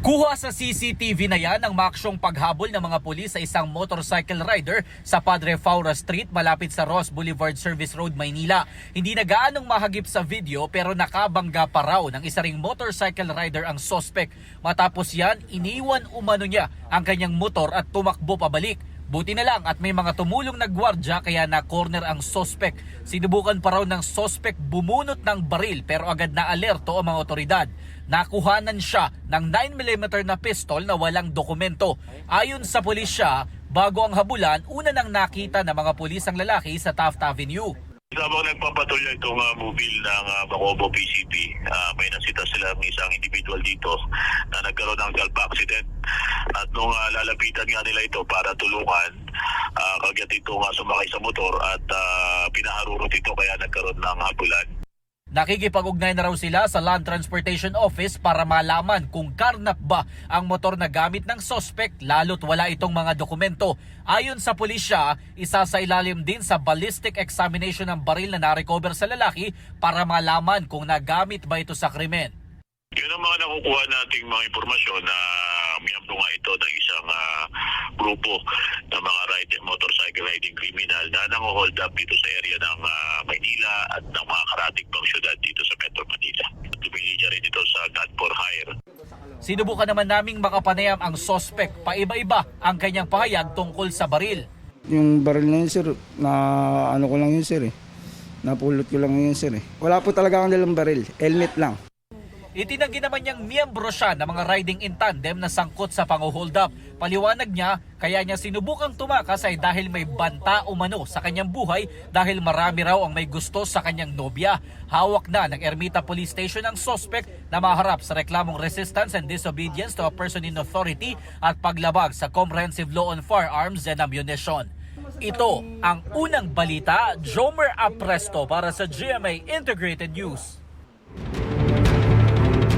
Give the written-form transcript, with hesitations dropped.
Kuha sa CCTV na yan ang maaksyong paghabol ng mga pulis sa isang motorcycle rider sa Padre Faura Street malapit sa Ross Boulevard Service Road, Maynila. Hindi na gaanong mahagip sa video pero nakabangga pa raw ng isa ring motorcycle rider ang suspect. Matapos yan, iniwan umano niya ang kanyang motor at tumakbo pabalik. Buti na lang at may mga tumulong na gwardya kaya na-corner ang suspect. Sinubukan pa raw ng suspect bumunot ng baril pero agad na alerto ang mga otoridad. Nakuhanan siya ng 9mm na pistol na walang dokumento. Ayon sa pulisya, bago ang habulan, una nang nakita ng mga pulis ang lalaki sa Taft Avenue. Habang nagpapatulya itong mobile ng Bacobo PCP, may nasita sila ng isang individual dito na nagkaroon ng self accident. At nung lalapitan nga nila ito para tulungan, kagyat ito sumakay sa motor at pinaharurot ito kaya nagkaroon ng habulan. Nakikipag-ugnay na raw sila sa Land Transportation Office para malaman kung karnap ba ang motor na gamit ng suspect lalo't wala itong mga dokumento. Ayon sa pulisya, isa sa ilalim din sa ballistic examination ng baril na narecover sa lalaki para malaman kung nagamit ba ito sa krimen. Yun ang mga nakukuha nating mga impormasyon na miyembro nga ito ng isang grupo ng mga motorcycle riding criminal na nang-hold up dito sa area ng Maynila at ng mga karating pang syudad dito sa Metro Manila. Tumili rin ito sa gun for hire. Sinubukan naman naming makapanayam ang suspect. Paiba-iba ang kanyang pahayag tungkol sa baril. Yung baril na yun, sir, na ano ko lang yun, sir, eh. Napulot ko lang yun, sir, eh. Wala po talaga akong dalang baril. Helmet lang. Itinanggi naman niyang miyembro siya ng mga riding in tandem na sangkot sa pang-hold up. Paliwanag niya, kaya niya sinubukang tumakas ay dahil may banta umano sa kanyang buhay dahil marami raw ang may gusto sa kanyang nobya. Hawak na ng Ermita Police Station ang suspect na maharap sa reklamong resistance and disobedience to a person in authority at paglabag sa Comprehensive Law on Firearms and Ammunition. Ito ang unang balita. Jomer Apresto para sa GMA Integrated News.